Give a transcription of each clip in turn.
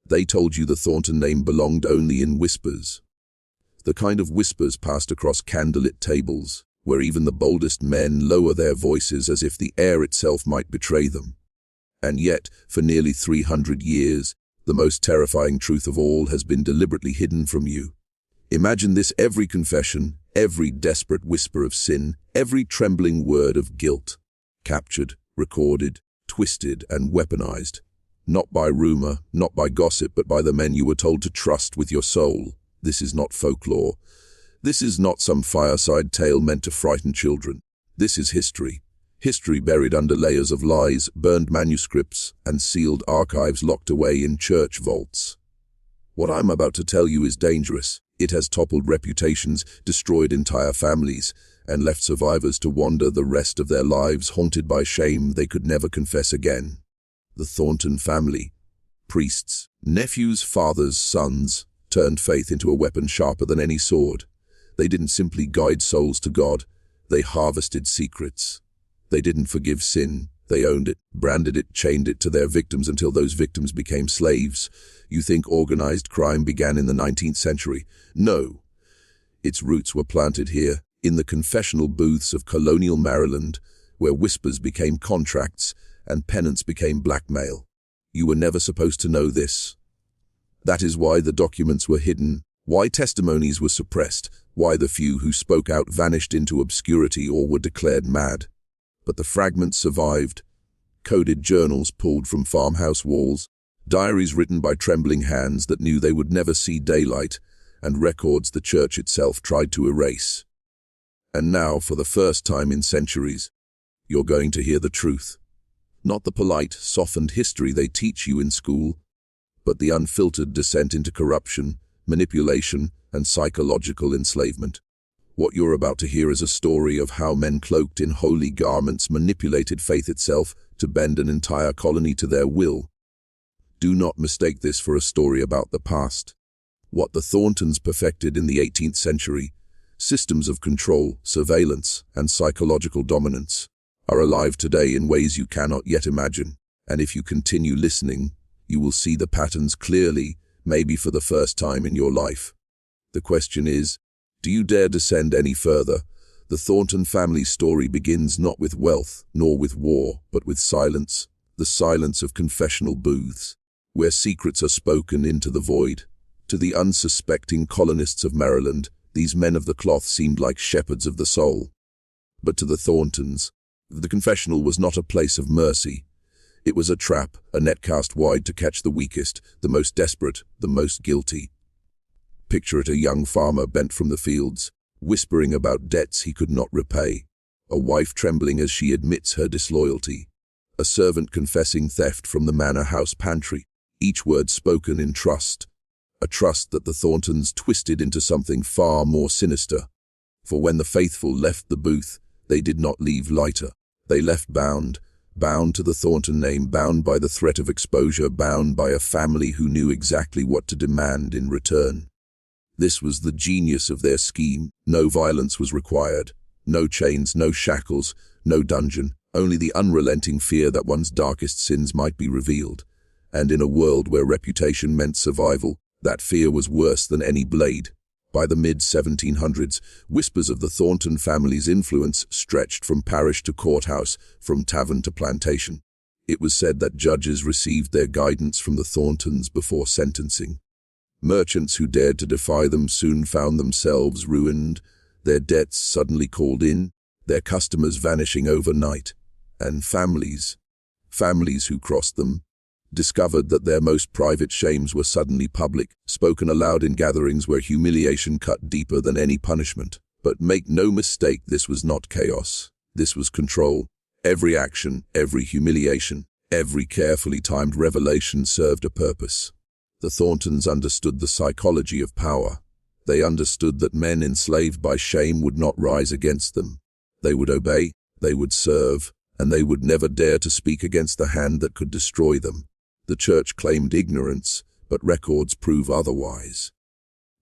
They told you the Thornton name belonged only in whispers. The kind of whispers passed across candlelit tables, where even the boldest men lower their voices as if the air itself might betray them. And yet, for nearly 300 years, the most terrifying truth of all has been deliberately hidden from you. Imagine this: every confession, every desperate whisper of sin, every trembling word of guilt, captured, recorded, twisted, and weaponized. Not by rumor, not by gossip, but by the men you were told to trust with your soul. This is not folklore. This is not some fireside tale meant to frighten children. This is history. History buried under layers of lies, burned manuscripts, and sealed archives locked away in church vaults. What I'm about to tell you is dangerous. It has toppled reputations, destroyed entire families, and left survivors to wander the rest of their lives haunted by shame they could never confess again. The Thornton family, priests, nephews, fathers, sons, turned faith into a weapon sharper than any sword. They didn't simply guide souls to God, they harvested secrets. They didn't forgive sin, they owned it, branded it, chained it to their victims until those victims became slaves. You think organized crime began in the 19th century? No. Its roots were planted here, in the confessional booths of Colonial Maryland, where whispers became contracts and penance became blackmail. You were never supposed to know this. That is why the documents were hidden, why testimonies were suppressed, why the few who spoke out vanished into obscurity or were declared mad. But the fragments survived. Coded journals pulled from farmhouse walls, diaries written by trembling hands that knew they would never see daylight, and records the church itself tried to erase. And now, for the first time in centuries, you're going to hear the truth. Not the polite, softened history they teach you in school, but the unfiltered descent into corruption, manipulation, and psychological enslavement. What you're about to hear is a story of how men cloaked in holy garments manipulated faith itself to bend an entire colony to their will. Do not mistake this for a story about the past. What the Thorntons perfected in the 18th century, systems of control, surveillance, and psychological dominance, are alive today in ways you cannot yet imagine. And if you continue listening, you will see the patterns clearly, maybe for the first time in your life. The question is, do you dare descend any further? The Thornton family's story begins not with wealth, nor with war, but with silence, the silence of confessional booths, where secrets are spoken into the void. To the unsuspecting colonists of Maryland, these men of the cloth seemed like shepherds of the soul. But to the Thorntons, the confessional was not a place of mercy. It was a trap, a net cast wide to catch the weakest, the most desperate, the most guilty. Picture it: a young farmer bent from the fields, whispering about debts he could not repay, a wife trembling as she admits her disloyalty, a servant confessing theft from the manor house pantry, each word spoken in trust, a trust that the Thorntons twisted into something far more sinister. For when the faithful left the booth, they did not leave lighter. They left bound to the Thornton name, bound by the threat of exposure, bound by a family who knew exactly what to demand in return. This was the genius of their scheme. No violence was required, no chains, no shackles, no dungeon, only the unrelenting fear that one's darkest sins might be revealed. And in a world where reputation meant survival, that fear was worse than any blade. By the mid-1700s, whispers of the Thornton family's influence stretched from parish to courthouse, from tavern to plantation. It was said that judges received their guidance from the Thorntons before sentencing. Merchants who dared to defy them soon found themselves ruined, their debts suddenly called in, their customers vanishing overnight. And families who crossed them, discovered that their most private shames were suddenly public, spoken aloud in gatherings where humiliation cut deeper than any punishment. But make no mistake, this was not chaos. This was control. Every action, every humiliation, every carefully timed revelation served a purpose. The Thorntons understood the psychology of power. They understood that men enslaved by shame would not rise against them. They would obey, they would serve, and they would never dare to speak against the hand that could destroy them. The church claimed ignorance, but records prove otherwise.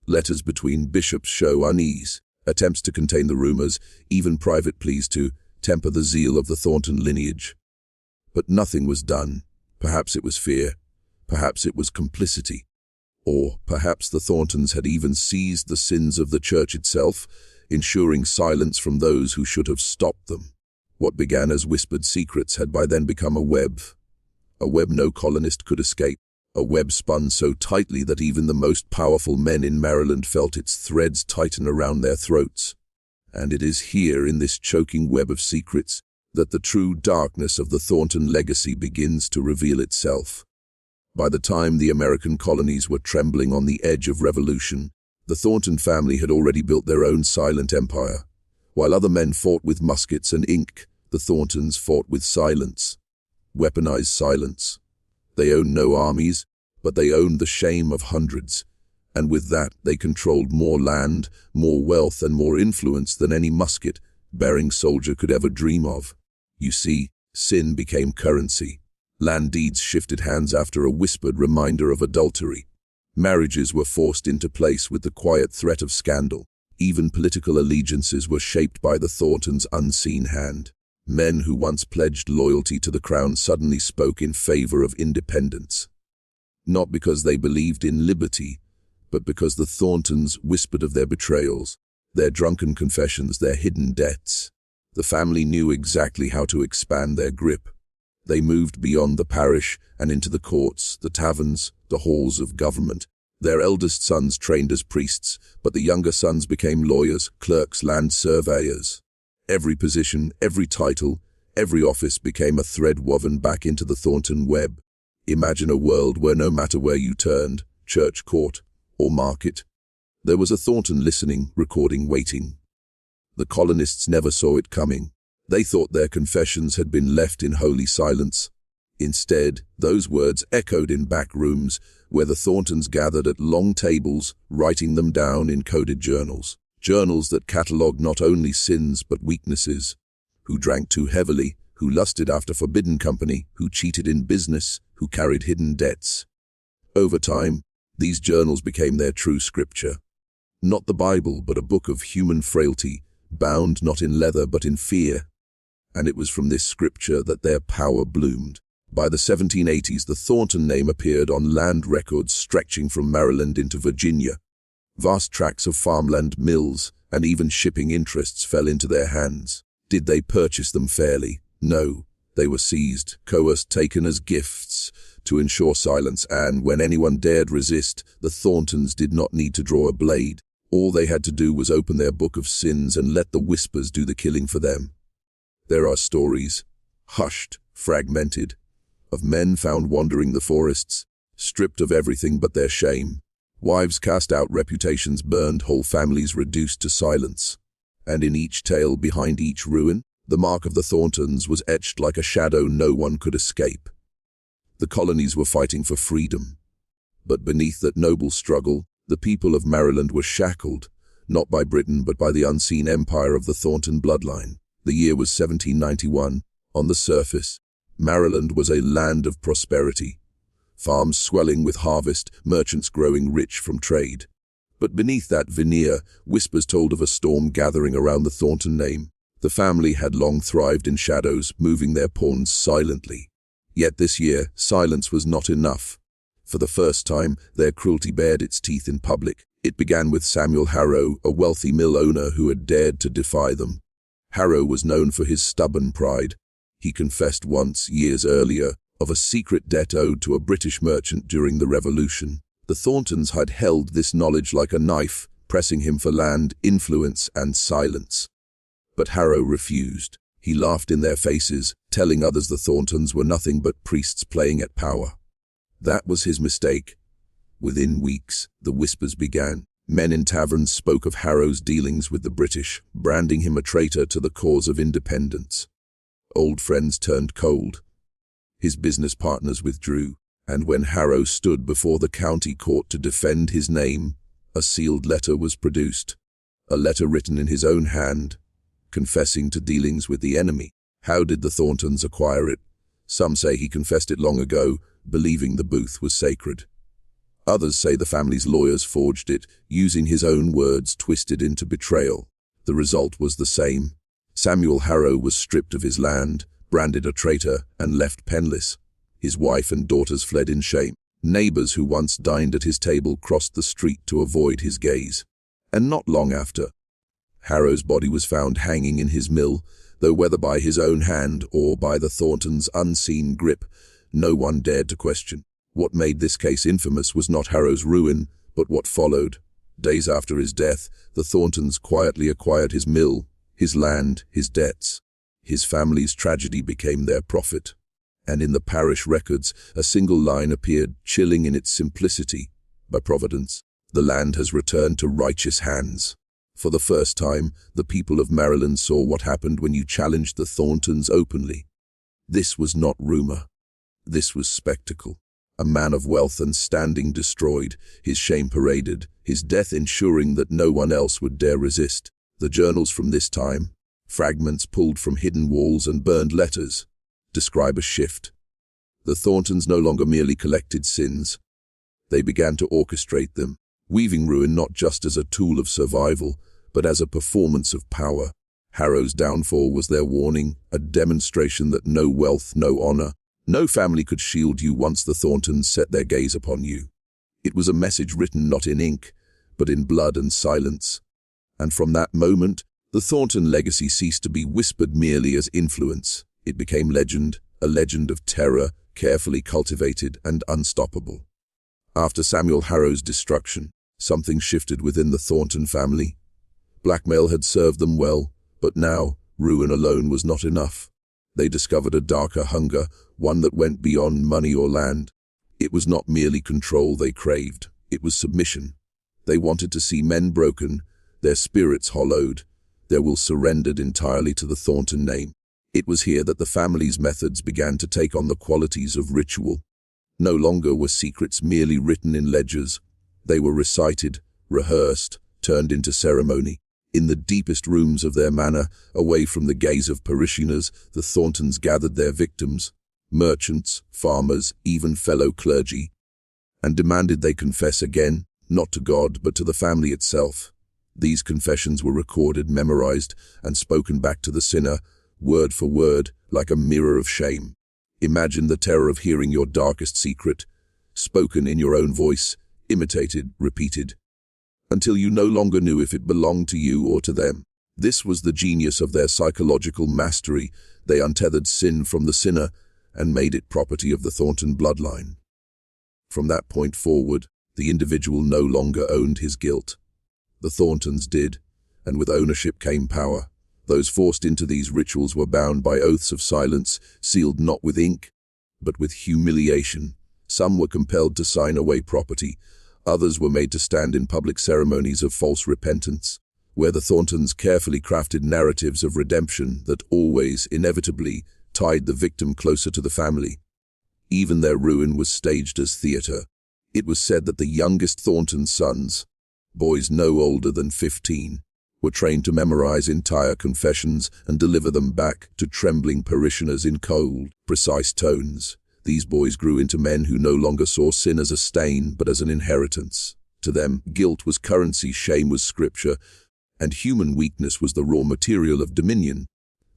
Letters between bishops show unease, attempts to contain the rumors, even private pleas to temper the zeal of the Thornton lineage. But nothing was done. Perhaps it was fear. Perhaps it was complicity. Or perhaps the Thorntons had even seized the sins of the church itself, ensuring silence from those who should have stopped them. What began as whispered secrets had by then become a web no colonist could escape, a web spun so tightly that even the most powerful men in Maryland felt its threads tighten around their throats. And it is here, in this choking web of secrets, that the true darkness of the Thornton legacy begins to reveal itself. By the time the American colonies were trembling on the edge of revolution, the Thornton family had already built their own silent empire. While other men fought with muskets and ink, the Thorntons fought with silence. Weaponized silence. They owned no armies, but they owned the shame of hundreds. And with that, they controlled more land, more wealth, and more influence than any musket-bearing soldier could ever dream of. You see, sin became currency. Land deeds shifted hands after a whispered reminder of adultery. Marriages were forced into place with the quiet threat of scandal. Even political allegiances were shaped by the Thorntons' unseen hand. Men who once pledged loyalty to the crown suddenly spoke in favor of independence. Not because they believed in liberty, but because the Thorntons whispered of their betrayals, their drunken confessions, their hidden debts. The family knew exactly how to expand their grip. They moved beyond the parish and into the courts, the taverns, the halls of government. Their eldest sons trained as priests, but the younger sons became lawyers, clerks, land surveyors. Every position, every title, every office became a thread woven back into the Thornton web. Imagine a world where no matter where you turned, church, court, or market, there was a Thornton listening, recording, waiting. The colonists never saw it coming. They thought their confessions had been left in holy silence. Instead, those words echoed in back rooms, where the Thorntons gathered at long tables, writing them down in coded journals. Journals that catalogued not only sins but weaknesses. Who drank too heavily, who lusted after forbidden company, who cheated in business, who carried hidden debts. Over time, these journals became their true scripture. Not the Bible, but a book of human frailty, bound not in leather but in fear. And it was from this scripture that their power bloomed. By the 1780s, the Thornton name appeared on land records stretching from Maryland into Virginia. Vast tracts of farmland, mills, and even shipping interests fell into their hands. Did they purchase them fairly? No. They were seized, coerced, taken as gifts to ensure silence, and when anyone dared resist, the Thorntons did not need to draw a blade. All they had to do was open their book of sins and let the whispers do the killing for them. There are stories, hushed, fragmented, of men found wandering the forests, stripped of everything but their shame. Wives cast out, reputations burned, whole families reduced to silence. And in each tale, behind each ruin, the mark of the Thorntons was etched like a shadow no one could escape. The colonies were fighting for freedom. But beneath that noble struggle, the people of Maryland were shackled, not by Britain but by the unseen empire of the Thornton bloodline. The year was 1791. On the surface, Maryland was a land of prosperity. Farms swelling with harvest, merchants growing rich from trade. But beneath that veneer, whispers told of a storm gathering around the Thornton name. The family had long thrived in shadows, moving their pawns silently. Yet this year, silence was not enough. For the first time, their cruelty bared its teeth in public. It began with Samuel Harrow, a wealthy mill owner who had dared to defy them. Harrow was known for his stubborn pride. He confessed once, years earlier, of a secret debt owed to a British merchant during the Revolution. The Thorntons had held this knowledge like a knife, pressing him for land, influence, and silence. But Harrow refused. He laughed in their faces, telling others the Thorntons were nothing but priests playing at power. That was his mistake. Within weeks, the whispers began. Men in taverns spoke of Harrow's dealings with the British, branding him a traitor to the cause of independence. Old friends turned cold. His business partners withdrew, and when Harrow stood before the county court to defend his name, a sealed letter was produced. A letter written in his own hand, confessing to dealings with the enemy. How did the Thorntons acquire it? Some say he confessed it long ago, believing the booth was sacred. Others say the family's lawyers forged it, using his own words twisted into betrayal. The result was the same. Samuel Harrow was stripped of his land, branded a traitor, and left penniless. His wife and daughters fled in shame. Neighbors who once dined at his table crossed the street to avoid his gaze. And not long after, Harrow's body was found hanging in his mill, though whether by his own hand or by the Thorntons' unseen grip, no one dared to question. What made this case infamous was not Harrow's ruin, but what followed. Days after his death, the Thorntons quietly acquired his mill, his land, his debts. His family's tragedy became their profit. And in the parish records, a single line appeared, chilling in its simplicity. By Providence, the land has returned to righteous hands. For the first time, the people of Maryland saw what happened when you challenged the Thorntons openly. This was not rumor. This was spectacle. A man of wealth and standing destroyed, his shame paraded, his death ensuring that no one else would dare resist. The journals from this time, fragments pulled from hidden walls and burned letters, describe a shift. The Thorntons no longer merely collected sins. They began to orchestrate them, weaving ruin not just as a tool of survival, but as a performance of power. Harrow's downfall was their warning, a demonstration that no wealth, no honor, no family could shield you once the Thorntons set their gaze upon you. It was a message written not in ink, but in blood and silence. And from that moment, the Thornton legacy ceased to be whispered merely as influence. It became legend, a legend of terror, carefully cultivated and unstoppable. After Samuel Harrow's destruction, something shifted within the Thornton family. Blackmail had served them well, but now, ruin alone was not enough. They discovered a darker hunger, one that went beyond money or land. It was not merely control they craved, it was submission. They wanted to see men broken, their spirits hollowed, their will surrendered entirely to the Thornton name. It was here that the family's methods began to take on the qualities of ritual. No longer were secrets merely written in ledgers. They were recited, rehearsed, turned into ceremony. In the deepest rooms of their manor, away from the gaze of parishioners, the Thorntons gathered their victims, merchants, farmers, even fellow clergy, and demanded they confess again, not to God, but to the family itself. These confessions were recorded, memorized, and spoken back to the sinner, word for word, like a mirror of shame. Imagine the terror of hearing your darkest secret, spoken in your own voice, imitated, repeated, until you no longer knew if it belonged to you or to them. This was the genius of their psychological mastery. They untethered sin from the sinner and made it property of the Thornton bloodline. From that point forward, the individual no longer owned his guilt. The Thorntons did, and with ownership came power. Those forced into these rituals were bound by oaths of silence, sealed not with ink, but with humiliation. Some were compelled to sign away property. Others were made to stand in public ceremonies of false repentance, where the Thorntons carefully crafted narratives of redemption that always, inevitably, tied the victim closer to the family. Even their ruin was staged as theater. It was said that the youngest Thornton sons, boys no older than 15, were trained to memorize entire confessions and deliver them back to trembling parishioners in cold, precise tones. These boys grew into men who no longer saw sin as a stain, but as an inheritance. To them, guilt was currency, shame was scripture, and human weakness was the raw material of dominion.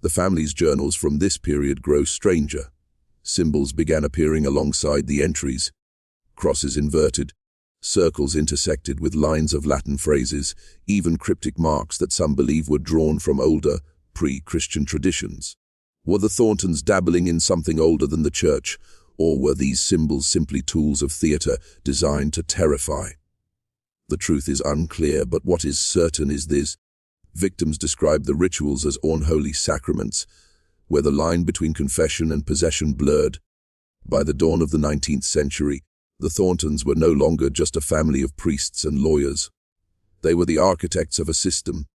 The family's journals from this period grow stranger. Symbols began appearing alongside the entries, crosses inverted, circles intersected with lines of Latin phrases, even cryptic marks that some believe were drawn from older, pre-Christian traditions. Were the Thorntons dabbling in something older than the church, or were these symbols simply tools of theater designed to terrify? The truth is unclear, but what is certain is this. Victims described the rituals as unholy sacraments, where the line between confession and possession blurred. By the dawn of the 19th century, the Thorntons were no longer just a family of priests and lawyers. They were the architects of a system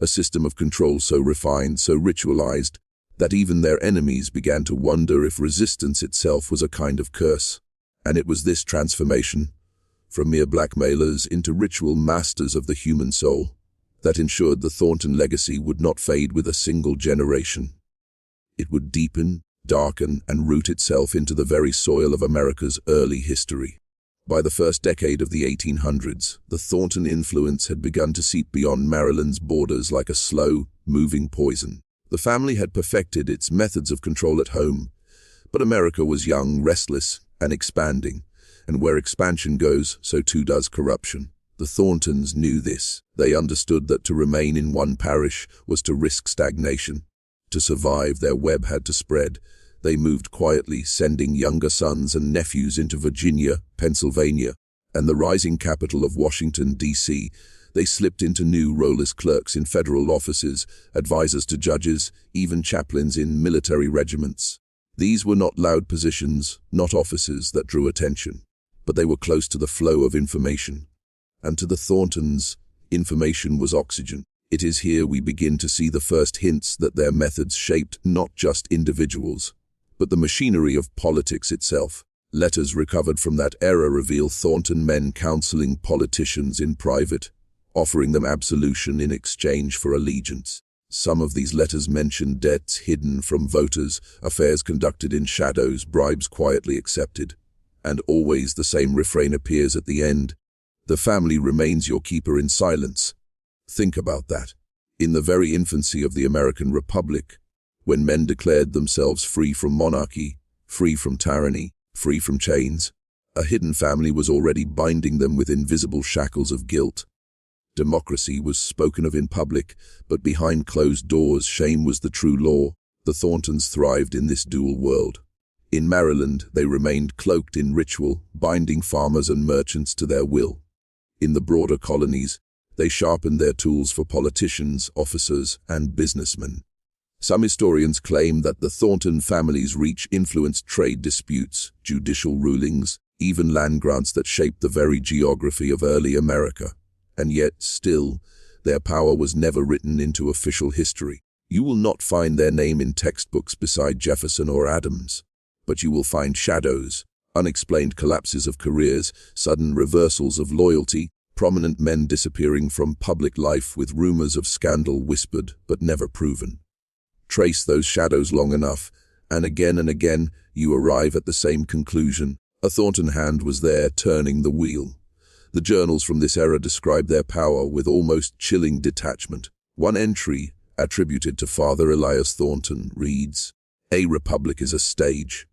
of control so refined, so ritualized, that even their enemies began to wonder if resistance itself was a kind of curse. And it was this transformation, from mere blackmailers into ritual masters of the human soul, that ensured the Thornton legacy would not fade with a single generation. It would deepen, darken, and root itself into the very soil of America's early history. By the first decade of the 1800s, the Thornton influence had begun to seep beyond Maryland's borders like a slow, moving poison. The family had perfected its methods of control at home, but America was young, restless, and expanding, and where expansion goes, so too does corruption. The Thorntons knew this. They understood that to remain in one parish was to risk stagnation. To survive, their web had to spread. They moved quietly, sending younger sons and nephews into Virginia, Pennsylvania, and the rising capital of Washington, D.C. They slipped into new role as clerks in federal offices, advisors to judges, even chaplains in military regiments. These were not loud positions, not offices that drew attention, but they were close to the flow of information. And to the Thorntons, information was oxygen. It is here we begin to see the first hints that their methods shaped not just individuals, but the machinery of politics itself. Letters recovered from that era reveal Thornton men counseling politicians in private, offering them absolution in exchange for allegiance. Some of these letters mention debts hidden from voters, affairs conducted in shadows, bribes quietly accepted. And always the same refrain appears at the end: the family remains your keeper in silence. Think about that. In the very infancy of the American Republic, when men declared themselves free from monarchy, free from tyranny, free from chains, a hidden family was already binding them with invisible shackles of guilt. Democracy was spoken of in public, but behind closed doors, shame was the true law. The Thorntons thrived in this dual world. In Maryland, they remained cloaked in ritual, binding farmers and merchants to their will. In the broader colonies, they sharpened their tools for politicians, officers, and businessmen. Some historians claim that the Thornton family's reach influenced trade disputes, judicial rulings, even land grants that shaped the very geography of early America. And yet, still, their power was never written into official history. You will not find their name in textbooks beside Jefferson or Adams, but you will find shadows, unexplained collapses of careers, sudden reversals of loyalty, prominent men disappearing from public life with rumors of scandal whispered but never proven. Trace those shadows long enough, and again, you arrive at the same conclusion. A Thornton hand was there turning the wheel. The journals from this era describe their power with almost chilling detachment. One entry, attributed to Father Elias Thornton, reads, "A republic is a stage.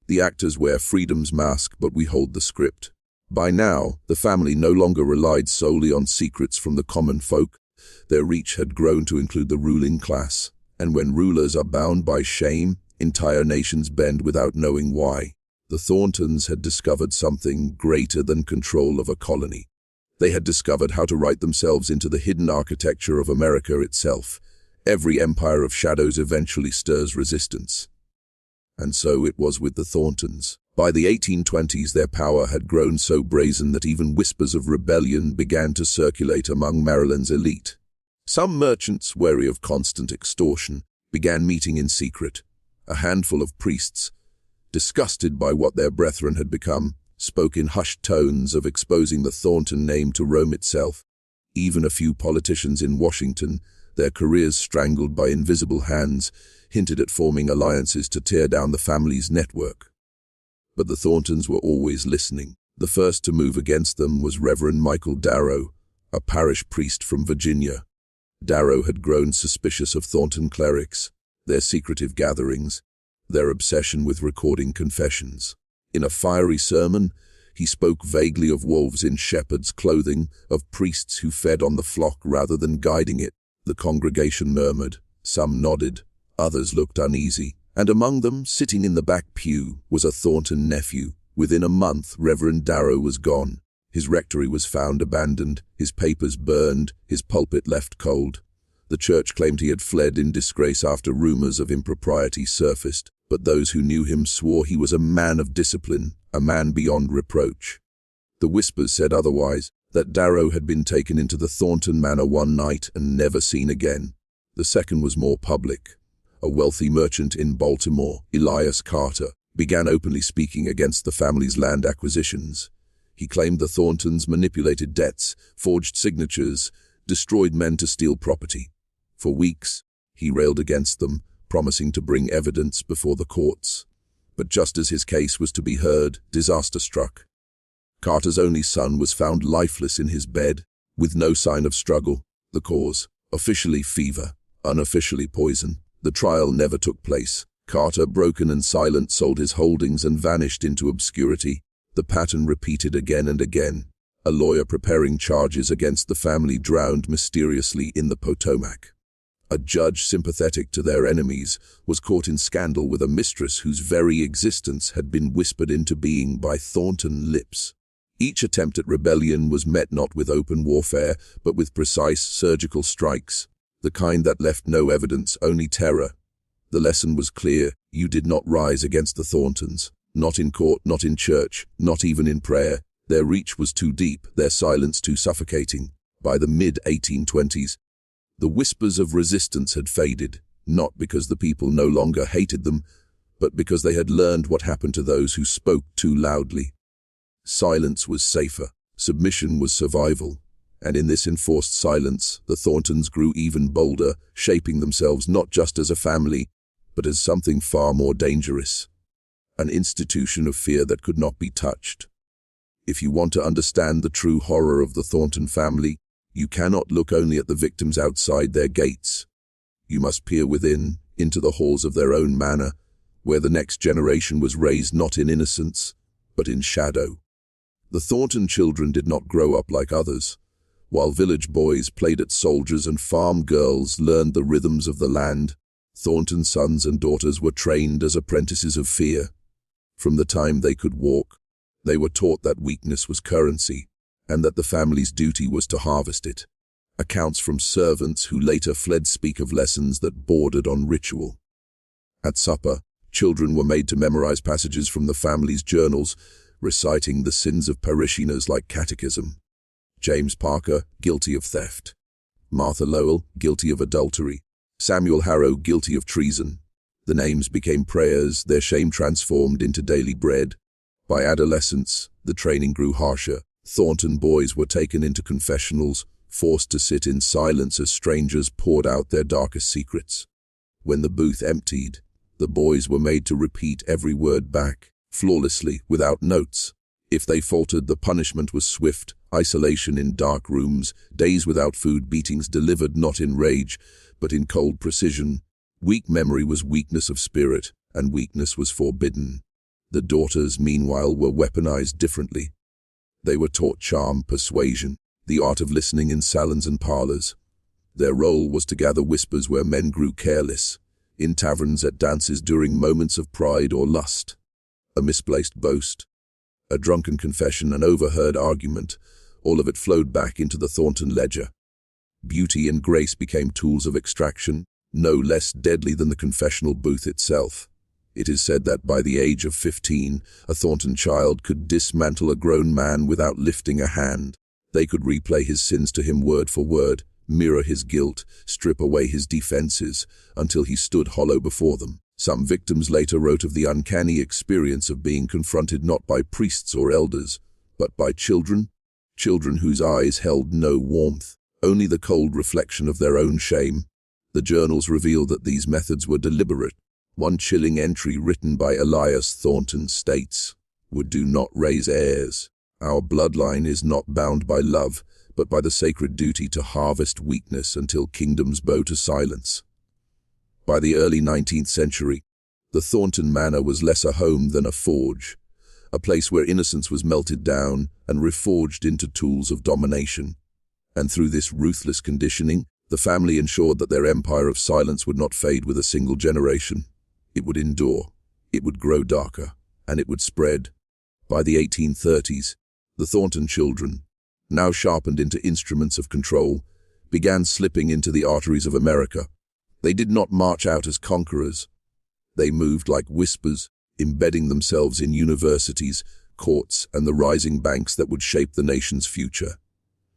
The actors wear freedom's mask, but we hold the script." By now, the family no longer relied solely on secrets from the common folk. Their reach had grown to include the ruling class. And when rulers are bound by shame, entire nations bend without knowing why. The Thorntons had discovered something greater than control of a colony. They had discovered how to write themselves into the hidden architecture of America itself. Every empire of shadows eventually stirs resistance. And so it was with the Thorntons. By the 1820s, their power had grown so brazen that even whispers of rebellion began to circulate among Maryland's elite. Some merchants, wary of constant extortion, began meeting in secret. A handful of priests, disgusted by what their brethren had become, spoke in hushed tones of exposing the Thornton name to Rome itself. Even a few politicians in Washington, their careers strangled by invisible hands, hinted at forming alliances to tear down the family's network. But the Thorntons were always listening. The first to move against them was Reverend Michael Darrow, a parish priest from Virginia. Darrow had grown suspicious of Thornton clerics, their secretive gatherings, their obsession with recording confessions. In a fiery sermon, he spoke vaguely of wolves in shepherd's clothing, of priests who fed on the flock rather than guiding it. The congregation murmured, some nodded, others looked uneasy, and among them, sitting in the back pew, was a Thornton nephew. Within a month, Reverend Darrow was gone. His rectory was found abandoned, his papers burned, his pulpit left cold. The church claimed he had fled in disgrace after rumors of impropriety surfaced, but those who knew him swore he was a man of discipline, a man beyond reproach. The whispers said otherwise, that Darrow had been taken into the Thornton manor one night and never seen again. The second was more public. A wealthy merchant in Baltimore, Elias Carter, began openly speaking against the family's land acquisitions. He claimed the Thorntons manipulated debts, forged signatures, destroyed men to steal property. For weeks, he railed against them, promising to bring evidence before the courts. But just as his case was to be heard, disaster struck. Carter's only son was found lifeless in his bed, with no sign of struggle. The cause, officially fever, unofficially poison. The trial never took place. Carter, broken and silent, sold his holdings and vanished into obscurity. The pattern repeated again and again. A lawyer preparing charges against the family drowned mysteriously in the Potomac. A judge sympathetic to their enemies was caught in scandal with a mistress whose very existence had been whispered into being by Thornton lips. Each attempt at rebellion was met not with open warfare, but with precise surgical strikes, the kind that left no evidence, only terror. The lesson was clear: you did not rise against the Thorntons, not in court, not in church, not even in prayer. Their reach was too deep, their silence too suffocating. By the mid-1820s, the whispers of resistance had faded, not because the people no longer hated them, but because they had learned what happened to those who spoke too loudly. Silence was safer, submission was survival, and in this enforced silence, the Thorntons grew even bolder, shaping themselves not just as a family, but as something far more dangerous, an institution of fear that could not be touched. If you want to understand the true horror of the Thornton family, you cannot look only at the victims outside their gates. You must peer within, into the halls of their own manor, where the next generation was raised not in innocence, but in shadow. The Thornton children did not grow up like others. While village boys played at soldiers and farm girls learned the rhythms of the land, Thornton sons and daughters were trained as apprentices of fear. From the time they could walk, they were taught that weakness was currency, and that the family's duty was to harvest it. Accounts from servants who later fled speak of lessons that bordered on ritual. At supper, children were made to memorize passages from the family's journals, reciting the sins of parishioners like catechism. James Parker, guilty of theft. Martha Lowell, guilty of adultery. Samuel Harrow, guilty of treason. The names became prayers, their shame transformed into daily bread. By adolescence, the training grew harsher. Thornton boys were taken into confessionals, forced to sit in silence as strangers poured out their darkest secrets. When the booth emptied, the boys were made to repeat every word back, flawlessly, without notes. If they faltered, the punishment was swift: isolation in dark rooms, days without food, beatings delivered not in rage, but in cold precision. Weak memory was weakness of spirit, and weakness was forbidden. The daughters, meanwhile, were weaponized differently. They were taught charm, persuasion, the art of listening in salons and parlors. Their role was to gather whispers where men grew careless, in taverns, at dances, during moments of pride or lust. A misplaced boast, a drunken confession, an overheard argument, all of it flowed back into the Thornton ledger. Beauty and grace became tools of extraction, no less deadly than the confessional booth itself. It is said that by the age of 15, a Thornton child could dismantle a grown man without lifting a hand. They could replay his sins to him word for word, mirror his guilt, strip away his defenses, until he stood hollow before them. Some victims later wrote of the uncanny experience of being confronted not by priests or elders, but by children whose eyes held no warmth, only the cold reflection of their own shame. The journals reveal that these methods were deliberate. One chilling entry written by Elias Thornton states, "Would do not raise heirs. Our bloodline is not bound by love, but by the sacred duty to harvest weakness until kingdoms bow to silence." By the early 19th century, the Thornton Manor was less a home than a forge, a place where innocence was melted down and reforged into tools of domination. And through this ruthless conditioning, the family ensured that their empire of silence would not fade with a single generation. It would endure, it would grow darker, and it would spread. By the 1830s, the Thornton children, now sharpened into instruments of control, began slipping into the arteries of America. They did not march out as conquerors. They moved like whispers, embedding themselves in universities, courts, and the rising banks that would shape the nation's future.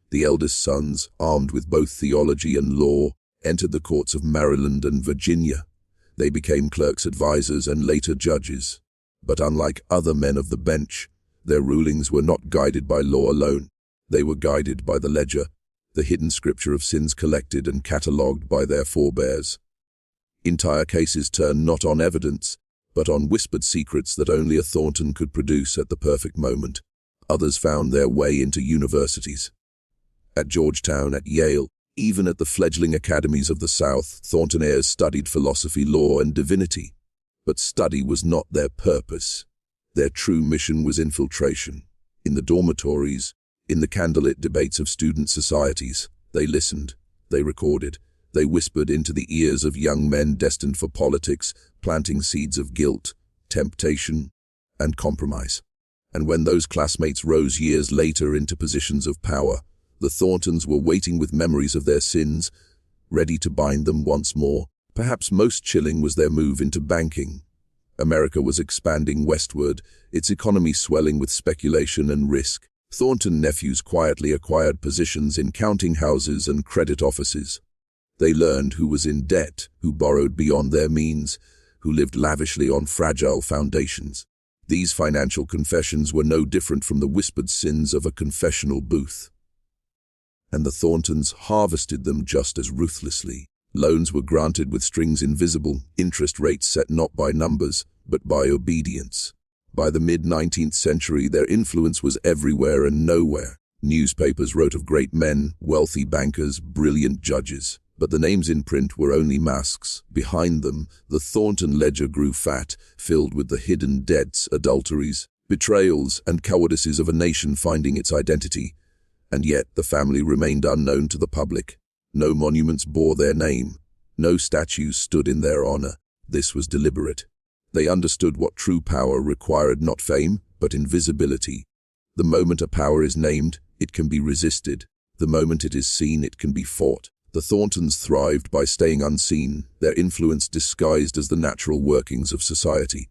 The eldest sons, armed with both theology and law, entered the courts of Maryland and Virginia. They became clerks, advisors, and later judges. But unlike other men of the bench, their rulings were not guided by law alone. They were guided by the ledger, the hidden scripture of sins collected and catalogued by their forebears. Entire cases turned not on evidence, but on whispered secrets that only a Thornton could produce at the perfect moment. Others found their way into universities. At Georgetown, at Yale, even at the fledgling academies of the South, Thorntonaires studied philosophy, law, and divinity. But study was not their purpose. Their true mission was infiltration. In the dormitories, in the candlelit debates of student societies, they listened, they recorded, they whispered into the ears of young men destined for politics, planting seeds of guilt, temptation, and compromise. And when those classmates rose years later into positions of power, the Thorntons were waiting with memories of their sins, ready to bind them once more. Perhaps most chilling was their move into banking. America was expanding westward, its economy swelling with speculation and risk. Thornton nephews quietly acquired positions in counting houses and credit offices. They learned who was in debt, who borrowed beyond their means, who lived lavishly on fragile foundations. These financial confessions were no different from the whispered sins of a confessional booth. And the Thorntons harvested them just as ruthlessly. Loans were granted with strings invisible, interest rates set not by numbers, but by obedience. By the mid-19th century, their influence was everywhere and nowhere. Newspapers wrote of great men, wealthy bankers, brilliant judges. But the names in print were only masks. Behind them, the Thornton ledger grew fat, filled with the hidden debts, adulteries, betrayals, and cowardices of a nation finding its identity. And yet the family remained unknown to the public. No monuments bore their name. No statues stood in their honor. This was deliberate. They understood what true power required, not fame, but invisibility. The moment a power is named, it can be resisted. The moment it is seen, it can be fought. The Thorntons thrived by staying unseen, their influence disguised as the natural workings of society.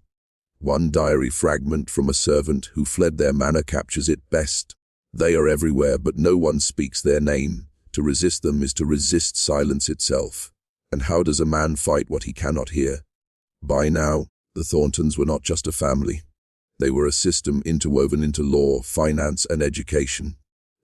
One diary fragment from a servant who fled their manor captures it best. They are everywhere, but no one speaks their name. To resist them is to resist silence itself. And how does a man fight what he cannot hear? By now, the Thorntons were not just a family. They were a system interwoven into law, finance, and education.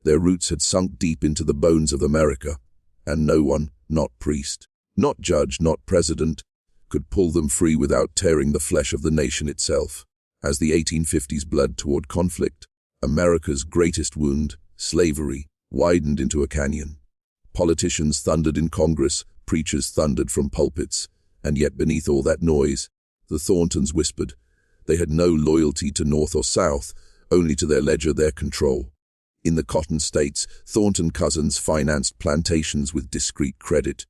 Their roots had sunk deep into the bones of America, and no one, not priest, not judge, not president, could pull them free without tearing the flesh of the nation itself. As the 1850s bled toward conflict, America's greatest wound, slavery, widened into a canyon. Politicians thundered in Congress, preachers thundered from pulpits, and yet beneath all that noise, the Thorntons whispered. They had no loyalty to North or South, only to their ledger, their control. In the cotton states, Thornton cousins financed plantations with discreet credit,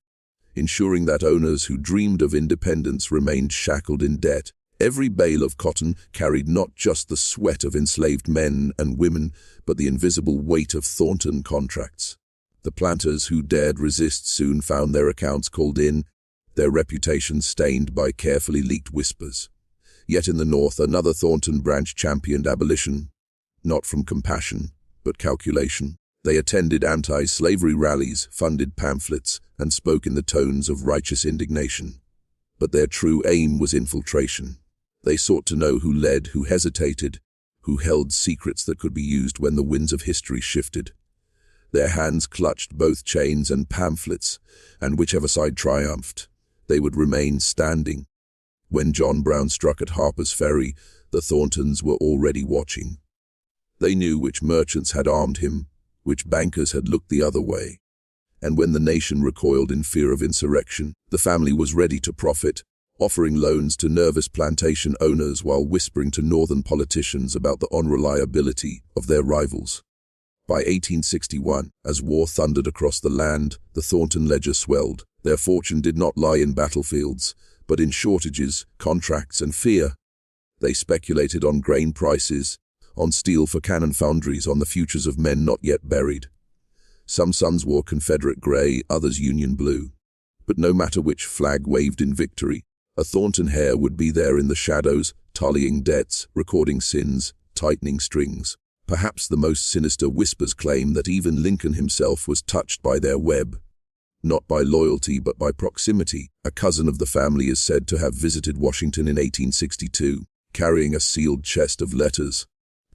ensuring that owners who dreamed of independence remained shackled in debt. Every bale of cotton carried not just the sweat of enslaved men and women, but the invisible weight of Thornton contracts. The planters who dared resist soon found their accounts called in, their reputations stained by carefully leaked whispers. Yet in the North, another Thornton branch championed abolition, not from compassion, but calculation. They attended anti-slavery rallies, funded pamphlets, and spoke in the tones of righteous indignation. But their true aim was infiltration. They sought to know who led, who hesitated, who held secrets that could be used when the winds of history shifted. Their hands clutched both chains and pamphlets, and whichever side triumphed, they would remain standing. When John Brown struck at Harper's Ferry, the Thorntons were already watching. They knew which merchants had armed him, which bankers had looked the other way. And when the nation recoiled in fear of insurrection, the family was ready to profit, offering loans to nervous plantation owners while whispering to northern politicians about the unreliability of their rivals. By 1861, as war thundered across the land, the Thornton ledger swelled. Their fortune did not lie in battlefields, but in shortages, contracts, and fear. They speculated on grain prices, on steel for cannon foundries, on the futures of men not yet buried. Some sons wore Confederate gray, others Union blue. But no matter which flag waved in victory, a Thornton heir would be there in the shadows, tallying debts, recording sins, tightening strings. Perhaps the most sinister whispers claim that even Lincoln himself was touched by their web. Not by loyalty, but by proximity. A cousin of the family is said to have visited Washington in 1862, carrying a sealed chest of letters,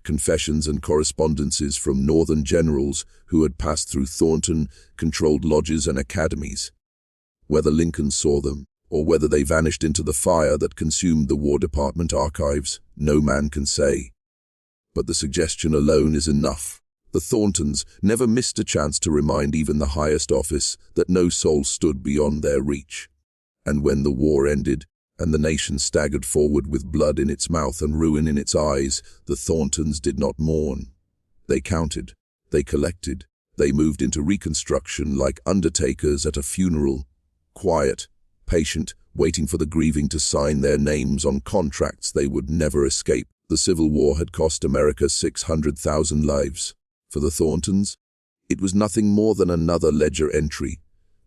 confessions and correspondences from Northern generals who had passed through Thornton-controlled lodges and academies. Whether Lincoln saw them, or whether they vanished into the fire that consumed the War Department archives, no man can say. But the suggestion alone is enough. The Thorntons never missed a chance to remind even the highest office that no soul stood beyond their reach. And when the war ended, and the nation staggered forward with blood in its mouth and ruin in its eyes. The Thorntons did not mourn. They counted, they collected, they moved into reconstruction like undertakers at a funeral, quiet, patient, waiting for the grieving to sign their names on contracts they would never escape. The Civil War had cost America 600,000 lives. For the Thorntons, it was nothing more than another ledger entry,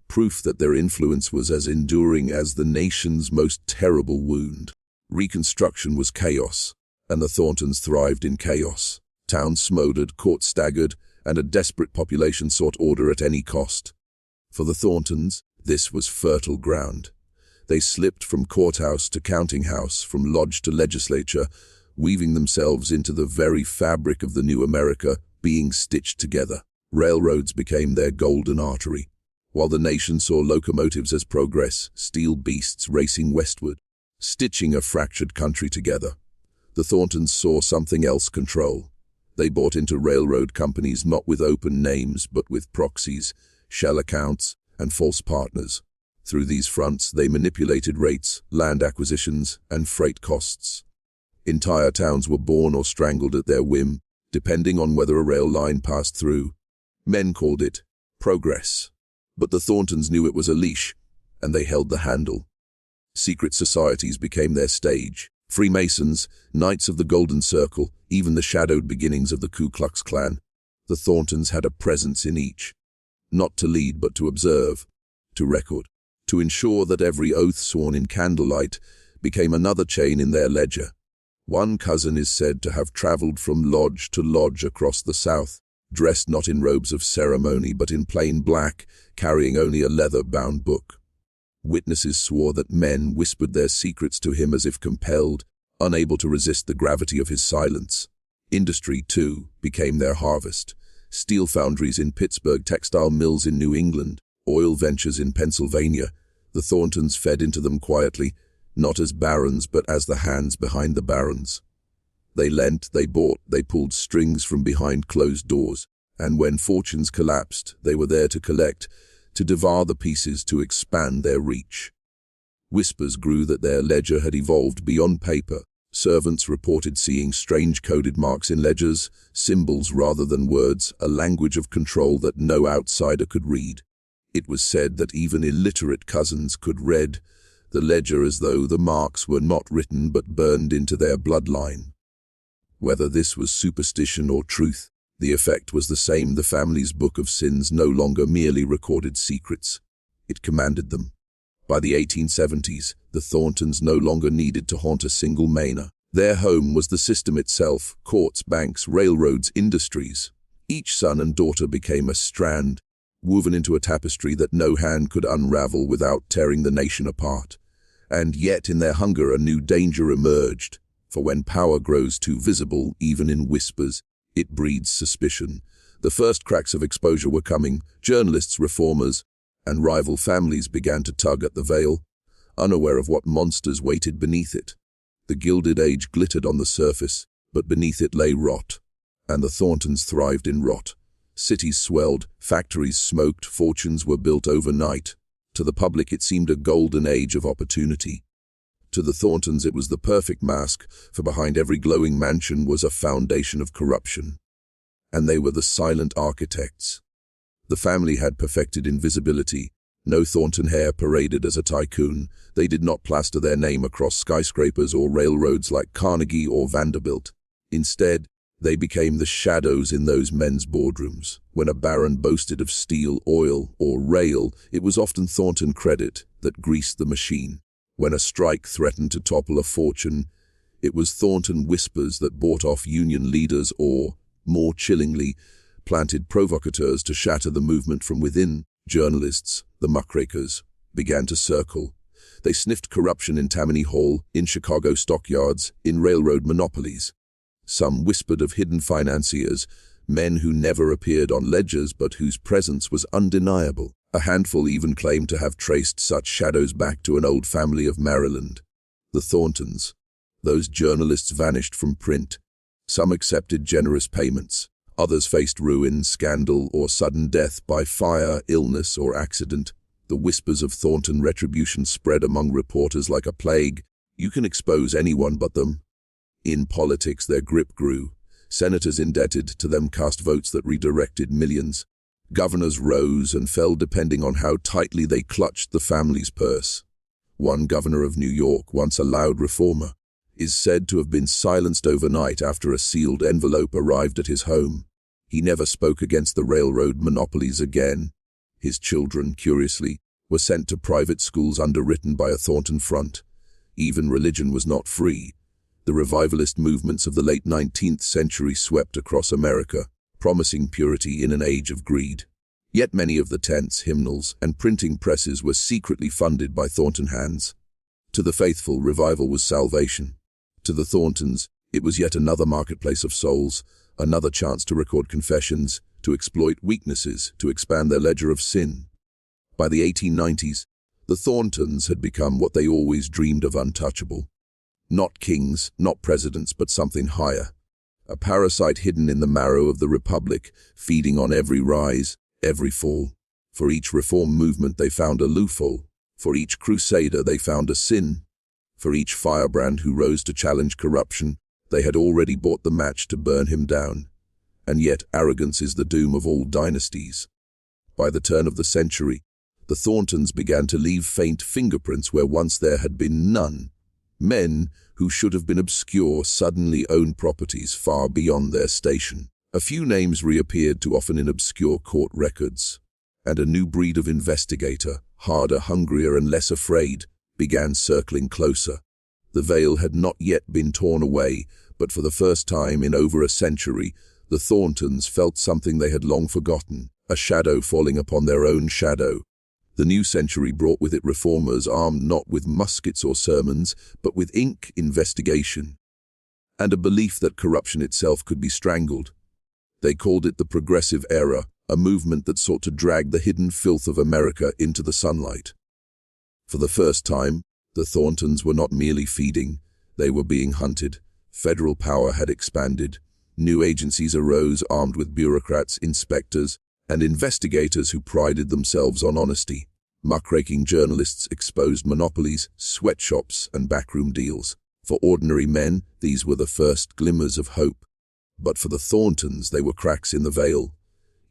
proof that their influence was as enduring as the nation's most terrible wound. Reconstruction was chaos, and the Thorntons thrived in chaos. Towns smoldered, courts staggered, and a desperate population sought order at any cost. For the Thorntons, this was fertile ground. They slipped from courthouse to counting house, from lodge to legislature, weaving themselves into the very fabric of the new America, being stitched together. Railroads became their golden artery. While the nation saw locomotives as progress, steel beasts racing westward, stitching a fractured country together, the Thorntons saw something else: control. They bought into railroad companies not with open names but with proxies, shell accounts, and false partners. Through these fronts, they manipulated rates, land acquisitions, and freight costs. Entire towns were born or strangled at their whim, depending on whether a rail line passed through. Men called it progress. But the Thorntons knew it was a leash, and they held the handle. Secret societies became their stage. Freemasons, Knights of the Golden Circle, even the shadowed beginnings of the Ku Klux Klan. The Thorntons had a presence in each. Not to lead, but to observe, to record, to ensure that every oath sworn in candlelight became another chain in their ledger. One cousin is said to have traveled from lodge to lodge across the South, dressed not in robes of ceremony but in plain black, carrying only a leather-bound book. Witnesses swore that men whispered their secrets to him as if compelled, unable to resist the gravity of his silence. Industry, too, became their harvest. Steel foundries in Pittsburgh, textile mills in New England, oil ventures in Pennsylvania. The Thorntons fed into them quietly, not as barons but as the hands behind the barons. They lent, they bought, they pulled strings from behind closed doors, and when fortunes collapsed, they were there to collect, to devour the pieces, to expand their reach. Whispers grew that their ledger had evolved beyond paper. Servants reported seeing strange coded marks in ledgers, symbols rather than words, a language of control that no outsider could read. It was said that even illiterate cousins could read the ledger as though the marks were not written but burned into their bloodline. Whether this was superstition or truth, the effect was the same. The family's book of sins no longer merely recorded secrets. It commanded them. By the 1870s, the Thorntons no longer needed to haunt a single manor. Their home was the system itself: courts, banks, railroads, industries. Each son and daughter became a strand, woven into a tapestry that no hand could unravel without tearing the nation apart. And yet in their hunger a new danger emerged. For when power grows too visible, even in whispers, it breeds suspicion. The first cracks of exposure were coming. Journalists, reformers, and rival families began to tug at the veil, unaware of what monsters waited beneath it. The Gilded Age glittered on the surface, but beneath it lay rot, and the Thorntons thrived in rot. Cities swelled, factories smoked, fortunes were built overnight. To the public it seemed a golden age of opportunity. To the Thorntons it was the perfect mask, for behind every glowing mansion was a foundation of corruption. And they were the silent architects. The family had perfected invisibility. No Thornton heir paraded as a tycoon. They did not plaster their name across skyscrapers or railroads like Carnegie or Vanderbilt. Instead, they became the shadows in those men's boardrooms. When a baron boasted of steel, oil, or rail, it was often Thornton credit that greased the machine. When a strike threatened to topple a fortune, it was Thornton whispers that bought off union leaders or, more chillingly, planted provocateurs to shatter the movement from within. Journalists, the muckrakers, began to circle. They sniffed corruption in Tammany Hall, in Chicago stockyards, in railroad monopolies. Some whispered of hidden financiers, men who never appeared on ledgers but whose presence was undeniable. A handful even claimed to have traced such shadows back to an old family of Maryland. The Thorntons. Those journalists vanished from print. Some accepted generous payments. Others faced ruin, scandal, or sudden death by fire, illness, or accident. The whispers of Thornton retribution spread among reporters like a plague. You can expose anyone but them. In politics, their grip grew. Senators indebted to them cast votes that redirected millions. Governors rose and fell depending on how tightly they clutched the family's purse. One governor of New York, once a loud reformer, is said to have been silenced overnight after a sealed envelope arrived at his home. He never spoke against the railroad monopolies again. His children, curiously, were sent to private schools underwritten by a Thornton front. Even religion was not free. The revivalist movements of the late 19th century swept across America, promising purity in an age of greed. Yet many of the tents, hymnals, and printing presses were secretly funded by Thornton hands. To the faithful, revival was salvation. To the Thorntons, it was yet another marketplace of souls, another chance to record confessions, to exploit weaknesses, to expand their ledger of sin. By the 1890s, the Thorntons had become what they always dreamed of: untouchable. Not kings, not presidents, but something higher. A parasite hidden in the marrow of the Republic, feeding on every rise, every fall. For each reform movement they found a loophole. For each crusader they found a sin. For each firebrand who rose to challenge corruption, they had already bought the match to burn him down. And yet arrogance is the doom of all dynasties. By the turn of the century, the Thorntons began to leave faint fingerprints where once there had been none. Men who should have been obscure suddenly owned properties far beyond their station. A few names reappeared, too often in obscure court records. And a new breed of investigator, harder, hungrier, and less afraid, began circling closer. The veil had not yet been torn away, but for the first time in over a century, the Thorntons felt something they had long forgotten, a shadow falling upon their own shadow. The new century brought with it reformers armed not with muskets or sermons, but with ink, investigation, and a belief that corruption itself could be strangled. They called it the Progressive Era, a movement that sought to drag the hidden filth of America into the sunlight. For the first time, the Thorntons were not merely feeding, they were being hunted. Federal power had expanded. New agencies arose armed with bureaucrats, inspectors, and investigators who prided themselves on honesty. Muckraking journalists exposed monopolies, sweatshops, and backroom deals. For ordinary men, these were the first glimmers of hope. But for the Thorntons, they were cracks in the veil.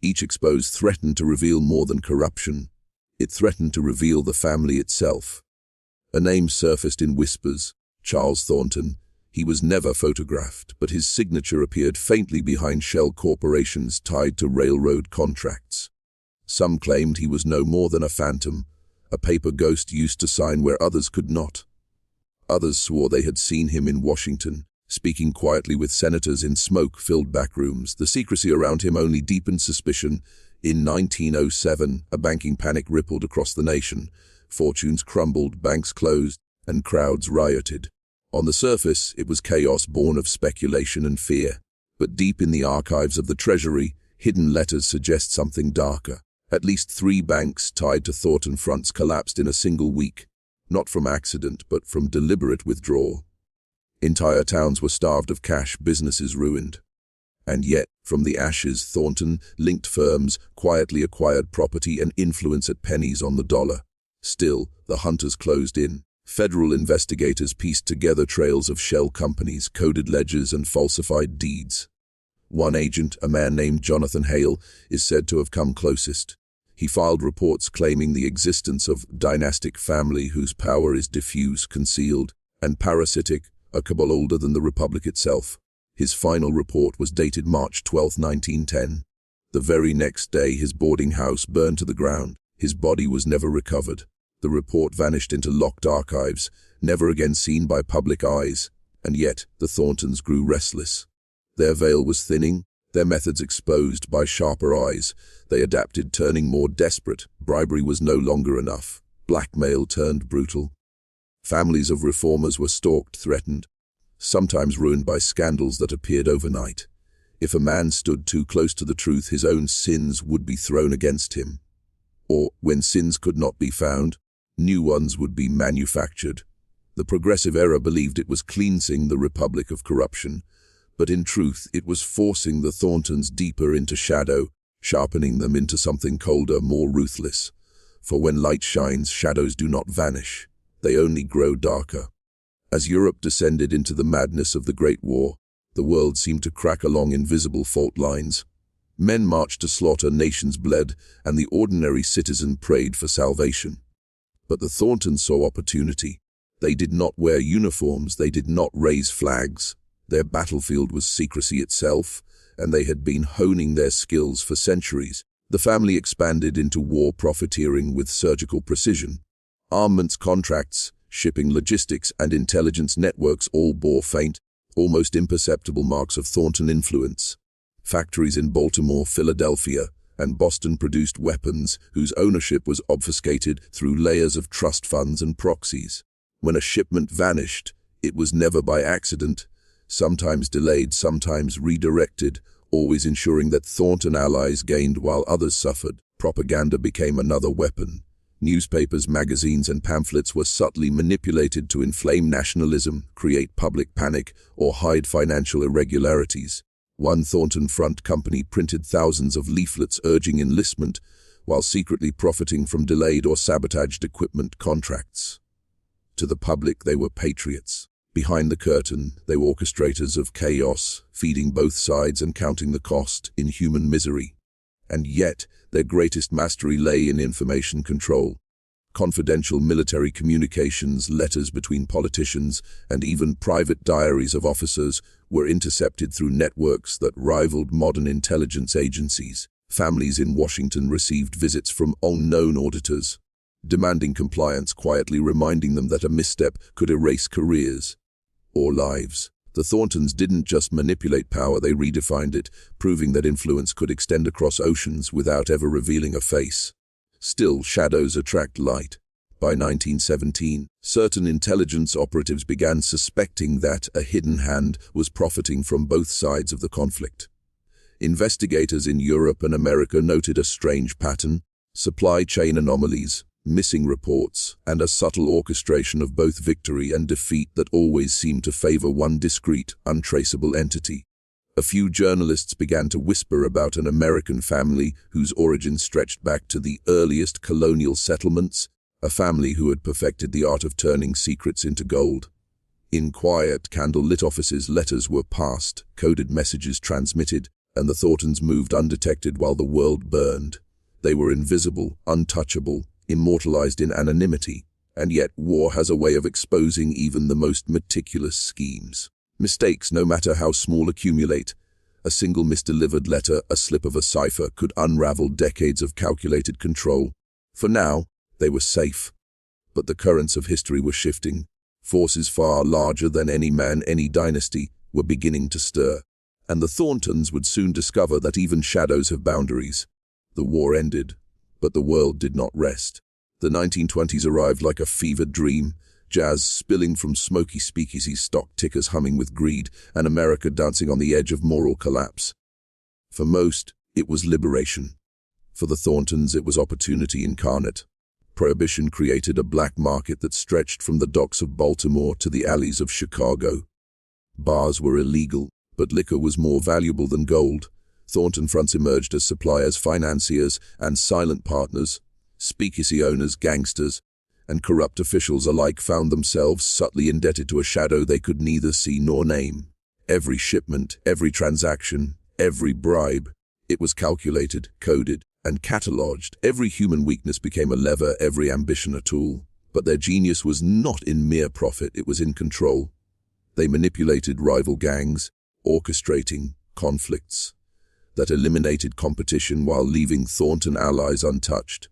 Each exposed threatened to reveal more than corruption. It threatened to reveal the family itself. A name surfaced in whispers: Charles Thornton. He was never photographed, but his signature appeared faintly behind shell corporations tied to railroad contracts. Some claimed he was no more than a phantom, a paper ghost used to sign where others could not. Others swore they had seen him in Washington, speaking quietly with senators in smoke-filled backrooms. The secrecy around him only deepened suspicion. In 1907, a banking panic rippled across the nation. Fortunes crumbled, banks closed, and crowds rioted. On the surface, it was chaos born of speculation and fear. But deep in the archives of the Treasury, hidden letters suggest something darker. At least 3 banks tied to Thornton fronts collapsed in a single week, not from accident, but from deliberate withdrawal. Entire towns were starved of cash, businesses ruined. And yet, from the ashes, Thornton-linked firms quietly acquired property and influence at pennies on the dollar. Still, the hunters closed in. Federal investigators pieced together trails of shell companies, coded ledgers, and falsified deeds. One agent, a man named Jonathan Hale, is said to have come closest. He filed reports claiming the existence of dynastic family whose power is diffuse, concealed, and parasitic, a cabal older than the Republic itself. His final report was dated March 12, 1910. The very next day, his boarding house burned to the ground. His body was never recovered. The report vanished into locked archives, never again seen by public eyes. And yet, the Thorntons grew restless. Their veil was thinning, their methods exposed by sharper eyes. They adapted, turning more desperate. Bribery was no longer enough. Blackmail turned brutal. Families of reformers were stalked, threatened, sometimes ruined by scandals that appeared overnight. If a man stood too close to the truth, his own sins would be thrown against him. Or, when sins could not be found, new ones would be manufactured. The Progressive Era believed it was cleansing the Republic of corruption, but in truth it was forcing the Thorntons deeper into shadow, sharpening them into something colder, more ruthless. For when light shines, shadows do not vanish. They only grow darker. As Europe descended into the madness of the Great War, the world seemed to crack along invisible fault lines. Men marched to slaughter, nations bled, and the ordinary citizen prayed for salvation. But the Thorntons saw opportunity. They did not wear uniforms, they did not raise flags. Their battlefield was secrecy itself, and they had been honing their skills for centuries. The family expanded into war profiteering with surgical precision. Armaments contracts, shipping logistics, and intelligence networks all bore faint, almost imperceptible marks of Thornton influence. Factories in Baltimore, Philadelphia, and Boston produced weapons whose ownership was obfuscated through layers of trust funds and proxies. When a shipment vanished, it was never by accident, sometimes delayed, sometimes redirected, always ensuring that Thornton allies gained while others suffered. Propaganda became another weapon. Newspapers, magazines, and pamphlets were subtly manipulated to inflame nationalism, create public panic, or hide financial irregularities. One Thornton front company printed thousands of leaflets urging enlistment, while secretly profiting from delayed or sabotaged equipment contracts. To the public, they were patriots. Behind the curtain, they were orchestrators of chaos, feeding both sides and counting the cost in human misery. And yet, their greatest mastery lay in information control. Confidential military communications, letters between politicians, and even private diaries of officers were intercepted through networks that rivaled modern intelligence agencies. Families in Washington received visits from unknown auditors, demanding compliance, quietly reminding them that a misstep could erase careers or lives. The Thorntons didn't just manipulate power, they redefined it, proving that influence could extend across oceans without ever revealing a face. Still, shadows attract light. By 1917, certain intelligence operatives began suspecting that a hidden hand was profiting from both sides of the conflict. Investigators in Europe and America noted a strange pattern: supply chain anomalies, missing reports, and a subtle orchestration of both victory and defeat that always seemed to favor one discrete, untraceable entity. A few journalists began to whisper about an American family whose origins stretched back to the earliest colonial settlements, a family who had perfected the art of turning secrets into gold. In quiet, candle-lit offices, letters were passed, coded messages transmitted, and the Thorntons moved undetected while the world burned. They were invisible, untouchable, immortalized in anonymity, and yet war has a way of exposing even the most meticulous schemes. Mistakes, no matter how small, accumulate. A single misdelivered letter, a slip of a cipher, could unravel decades of calculated control. For now, they were safe. But the currents of history were shifting. Forces far larger than any man, any dynasty, were beginning to stir. And the Thorntons would soon discover that even shadows have boundaries. The war ended, but the world did not rest. The 1920s arrived like a fevered dream, jazz spilling from smoky speakeasies, stock tickers humming with greed, and America dancing on the edge of moral collapse. For most, it was liberation. For the Thorntons, it was opportunity incarnate. Prohibition created a black market that stretched from the docks of Baltimore to the alleys of Chicago. Bars were illegal, but liquor was more valuable than gold. Thornton fronts emerged as suppliers, financiers, and silent partners. Speakeasy owners, gangsters, and corrupt officials alike found themselves subtly indebted to a shadow they could neither see nor name. Every shipment, every transaction, every bribe, it was calculated, coded, and catalogued. Every human weakness became a lever, every ambition a tool. But their genius was not in mere profit, it was in control. They manipulated rival gangs, orchestrating conflicts that eliminated competition while leaving Thornton allies untouched.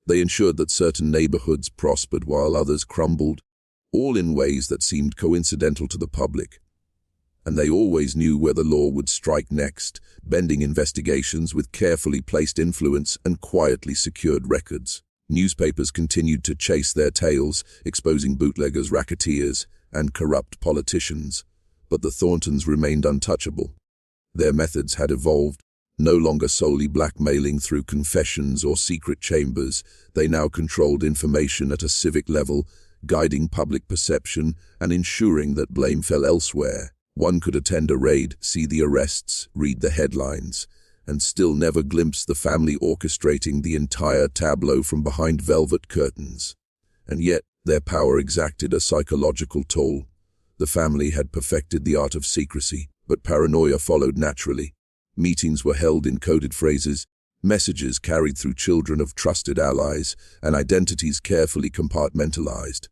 They ensured that certain neighborhoods prospered while others crumbled, all in ways that seemed coincidental to the public. And they always knew where the law would strike next, bending investigations with carefully placed influence and quietly secured records. Newspapers continued to chase their tails, exposing bootleggers, racketeers, and corrupt politicians. But the Thorntons remained untouchable. Their methods had evolved. No longer solely blackmailing through confessions or secret chambers, they now controlled information at a civic level, guiding public perception and ensuring that blame fell elsewhere. One could attend a raid, see the arrests, read the headlines, and still never glimpsed the family orchestrating the entire tableau from behind velvet curtains. And yet, their power exacted a psychological toll. The family had perfected the art of secrecy, but paranoia followed naturally. Meetings were held in coded phrases, messages carried through children of trusted allies, and identities carefully compartmentalized.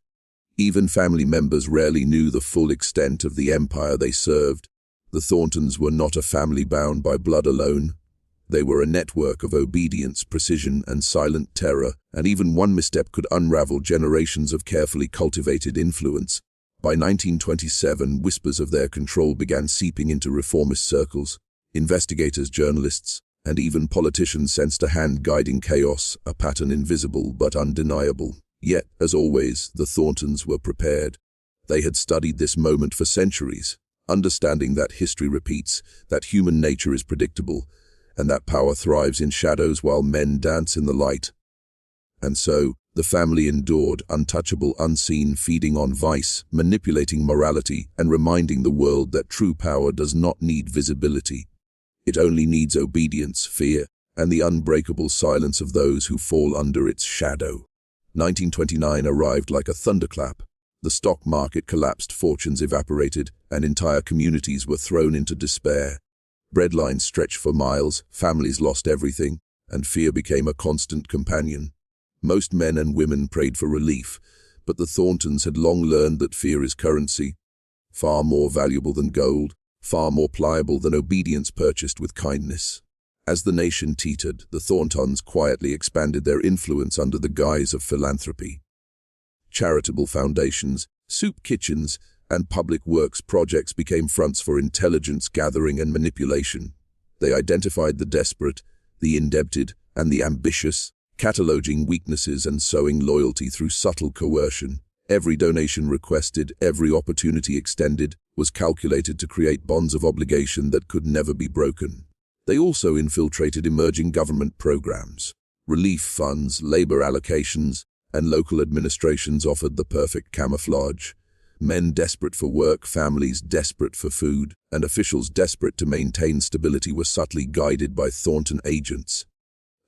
Even family members rarely knew the full extent of the empire they served. The Thorntons were not a family bound by blood alone. They were a network of obedience, precision, and silent terror, and even one misstep could unravel generations of carefully cultivated influence. By 1927, whispers of their control began seeping into reformist circles. Investigators, journalists, and even politicians sensed a hand guiding chaos, a pattern invisible but undeniable. Yet, as always, the Thorntons were prepared. They had studied this moment for centuries, understanding that history repeats, that human nature is predictable, and that power thrives in shadows while men dance in the light. And so, the family endured, untouchable, unseen, feeding on vice, manipulating morality, and reminding the world that true power does not need visibility. It only needs obedience, fear, and the unbreakable silence of those who fall under its shadow. 1929 arrived like a thunderclap. The stock market collapsed, fortunes evaporated, and entire communities were thrown into despair. Breadlines stretched for miles, families lost everything, and fear became a constant companion. Most men and women prayed for relief, but the Thorntons had long learned that fear is currency, far more valuable than gold, far more pliable than obedience purchased with kindness. As the nation teetered, the Thorntons quietly expanded their influence under the guise of philanthropy. Charitable foundations, soup kitchens, and public works projects became fronts for intelligence gathering and manipulation. They identified the desperate, the indebted, and the ambitious, cataloging weaknesses and sowing loyalty through subtle coercion. Every donation requested, every opportunity extended, was calculated to create bonds of obligation that could never be broken. They also infiltrated emerging government programs. Relief funds, labor allocations, and local administrations offered the perfect camouflage. Men desperate for work, families desperate for food, and officials desperate to maintain stability were subtly guided by Thornton agents.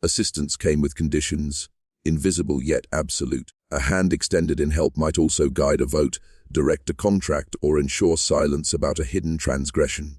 Assistance came with conditions, invisible yet absolute. A hand extended in help might also guide a vote, direct a contract, or ensure silence about a hidden transgression.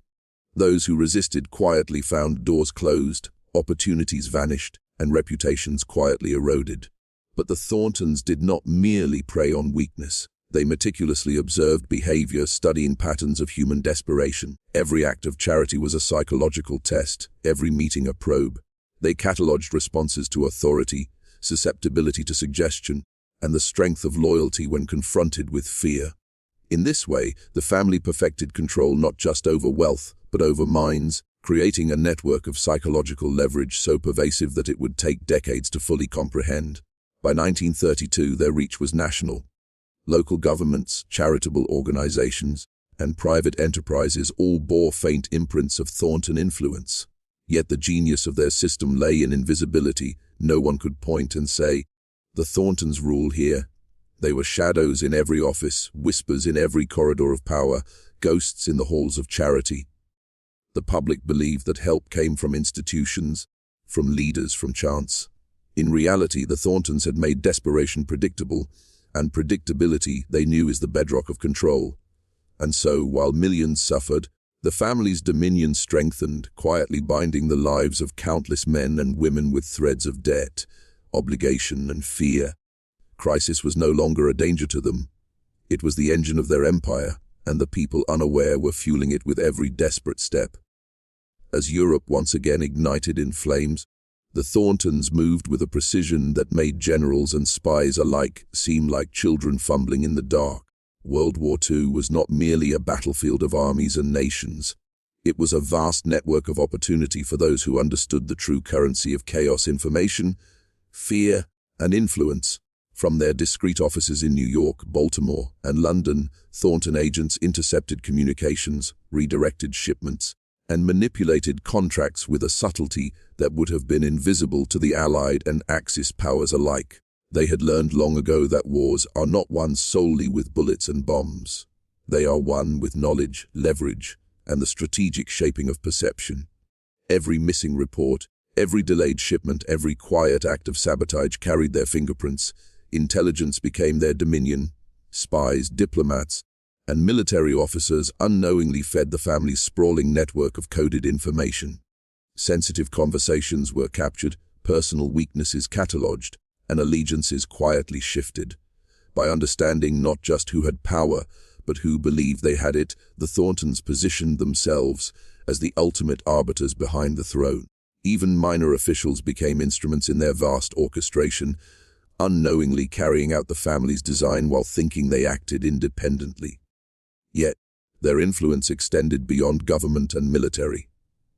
Those who resisted quietly found doors closed, opportunities vanished, and reputations quietly eroded. But the Thorntons did not merely prey on weakness. They meticulously observed behavior, studying patterns of human desperation. Every act of charity was a psychological test, every meeting a probe. They cataloged responses to authority, susceptibility to suggestion, and the strength of loyalty when confronted with fear. In this way, the family perfected control not just over wealth, but over minds, creating a network of psychological leverage so pervasive that it would take decades to fully comprehend. By 1932, their reach was national. Local governments, charitable organizations, and private enterprises all bore faint imprints of Thornton influence. Yet the genius of their system lay in invisibility. No one could point and say, "The Thorntons rule here." They were shadows in every office, whispers in every corridor of power, ghosts in the halls of charity. The public believed that help came from institutions, from leaders, from chance. In reality, the Thorntons had made desperation predictable, and predictability, they knew, is the bedrock of control. And so, while millions suffered, the family's dominion strengthened, quietly binding the lives of countless men and women with threads of debt, obligation, and fear. Crisis was no longer a danger to them. It was the engine of their empire, and the people unaware were fueling it with every desperate step. As Europe once again ignited in flames, the Thorntons moved with a precision that made generals and spies alike seem like children fumbling in the dark. World War II was not merely a battlefield of armies and nations. It was a vast network of opportunity for those who understood the true currency of chaos: information, fear, and influence. From their discreet offices in New York, Baltimore, and London, Thornton agents intercepted communications, redirected shipments, and manipulated contracts with a subtlety that would have been invisible to the Allied and Axis powers alike. They had learned long ago that wars are not won solely with bullets and bombs. They are won with knowledge, leverage, and the strategic shaping of perception. Every missing report, every delayed shipment, every quiet act of sabotage carried their fingerprints. Intelligence became their dominion. Spies, diplomats, and military officers unknowingly fed the family's sprawling network of coded information. Sensitive conversations were captured, personal weaknesses catalogued, and allegiances quietly shifted. By understanding not just who had power, but who believed they had it, the Thorntons positioned themselves as the ultimate arbiters behind the throne. Even minor officials became instruments in their vast orchestration, unknowingly carrying out the family's design while thinking they acted independently. Yet, their influence extended beyond government and military.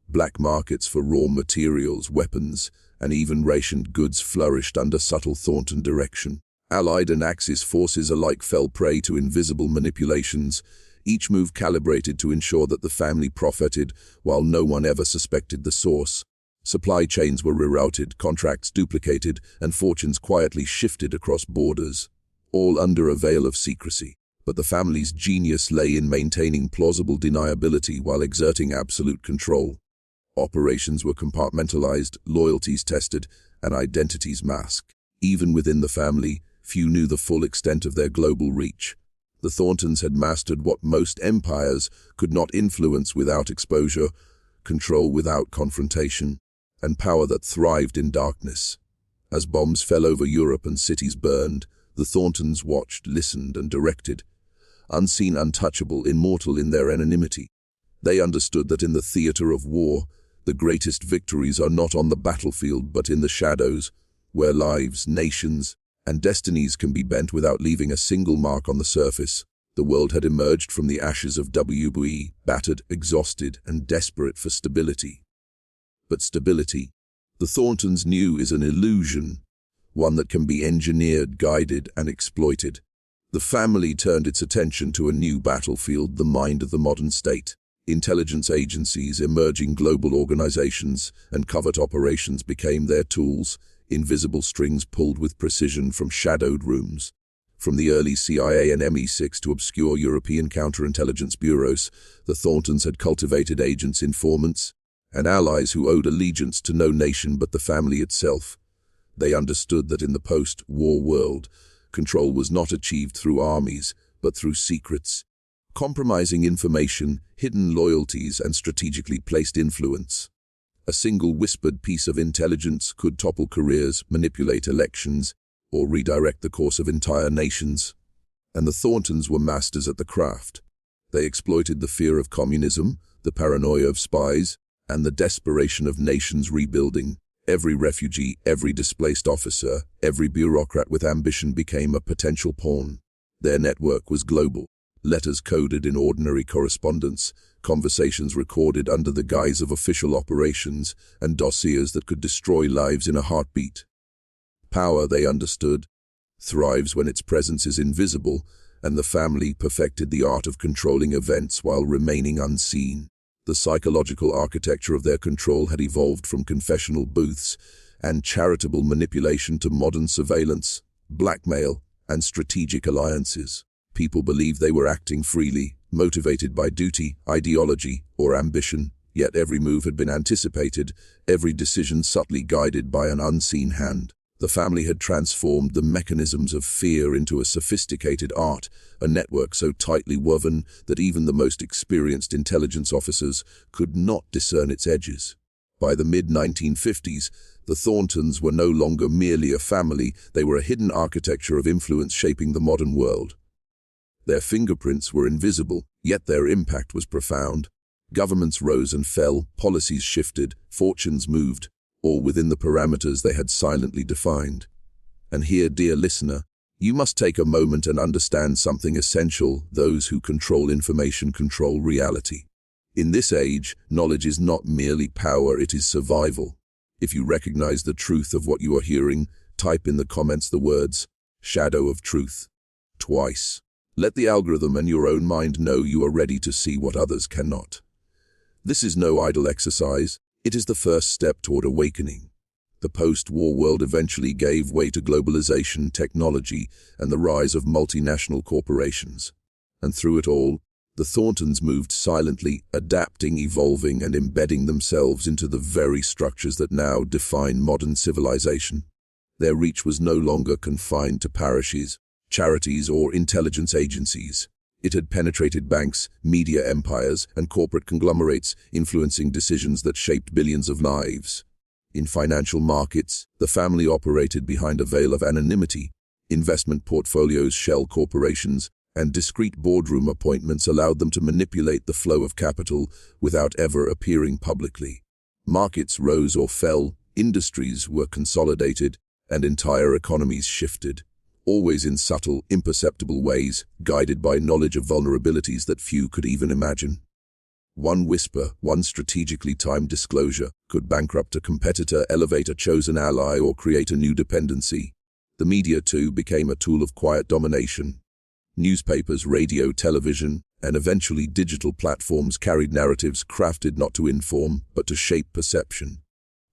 Black markets for raw materials, weapons, and even rationed goods flourished under subtle Thornton direction. Allied and Axis forces alike fell prey to invisible manipulations, each move calibrated to ensure that the family profited while no one ever suspected the source. Supply chains were rerouted, contracts duplicated, and fortunes quietly shifted across borders, all under a veil of secrecy. But the family's genius lay in maintaining plausible deniability while exerting absolute control. Operations were compartmentalized, loyalties tested, and identities masked. Even within the family, few knew the full extent of their global reach. The Thorntons had mastered what most empires could not influence without exposure, control without confrontation, and power that thrived in darkness. As bombs fell over Europe and cities burned, the Thorntons watched, listened, and directed. Unseen, untouchable, immortal in their anonymity, they understood that in the theater of war, the greatest victories are not on the battlefield but in the shadows, where lives, nations, and destinies can be bent without leaving a single mark on the surface. The world had emerged from the ashes of WBE, battered, exhausted, and desperate for stability. But stability, the Thorntons knew, is an illusion, one that can be engineered, guided, and exploited. The family turned its attention to a new battlefield, the mind of the modern state. Intelligence agencies, emerging global organizations, and covert operations became their tools, invisible strings pulled with precision from shadowed rooms. From the early CIA and MI6 to obscure European counterintelligence bureaus, the Thorntons had cultivated agents, informants, and allies who owed allegiance to no nation but the family itself. They understood that in the post-war world, control was not achieved through armies, but through secrets, compromising information, hidden loyalties, and strategically placed influence. A single whispered piece of intelligence could topple careers, manipulate elections, or redirect the course of entire nations. And the Thorntons were masters at the craft. They exploited the fear of communism, the paranoia of spies, and the desperation of nations rebuilding. Every refugee, every displaced officer, every bureaucrat with ambition became a potential pawn. Their network was global. Letters coded in ordinary correspondence, conversations recorded under the guise of official operations, and dossiers that could destroy lives in a heartbeat. Power, they understood, thrives when its presence is invisible, and the family perfected the art of controlling events while remaining unseen. The psychological architecture of their control had evolved from confessional booths and charitable manipulation to modern surveillance, blackmail, and strategic alliances. People believed they were acting freely, motivated by duty, ideology, or ambition, yet every move had been anticipated, every decision subtly guided by an unseen hand. The family had transformed the mechanisms of fear into a sophisticated art, a network so tightly woven that even the most experienced intelligence officers could not discern its edges. By the mid-1950s, the Thorntons were no longer merely a family, they were a hidden architecture of influence shaping the modern world. Their fingerprints were invisible, yet their impact was profound. Governments rose and fell, policies shifted, fortunes moved, all within the parameters they had silently defined. And here, dear listener, you must take a moment and understand something essential: those who control information control reality. In this age, knowledge is not merely power, it is survival. If you recognize the truth of what you are hearing, type in the comments the words, "Shadow of Truth," twice. Let the algorithm and your own mind know you are ready to see what others cannot. This is no idle exercise. It is the first step toward awakening. The post-war world eventually gave way to globalization, technology, and the rise of multinational corporations. And through it all, The Thorntons moved silently, adapting, evolving, and embedding themselves into the very structures that now define modern civilization. Their reach was no longer confined to parishes, charities, or intelligence agencies. It had penetrated banks, media empires, and corporate conglomerates, influencing decisions that shaped billions of lives. In financial markets, the family operated behind a veil of anonymity. Investment portfolios, shell corporations, and discreet boardroom appointments allowed them to manipulate the flow of capital without ever appearing publicly. Markets rose or fell, industries were consolidated, and entire economies shifted, always in subtle, imperceptible ways, guided by knowledge of vulnerabilities that few could even imagine. One whisper, one strategically timed disclosure, could bankrupt a competitor, elevate a chosen ally, or create a new dependency. The media, too, became a tool of quiet domination. Newspapers, radio, television, and eventually digital platforms carried narratives crafted not to inform, but to shape perception.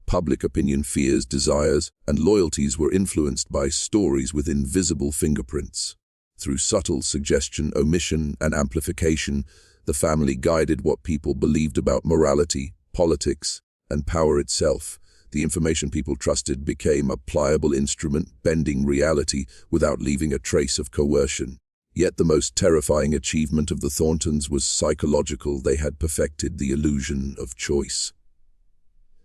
Public opinion, fears, desires, and loyalties were influenced by stories with invisible fingerprints. Through subtle suggestion, omission, and amplification, the family guided what people believed about morality, politics, and power itself. The information people trusted became a pliable instrument, bending reality without leaving a trace of coercion. Yet the most terrifying achievement of the Thorntons was psychological. They had perfected the illusion of choice.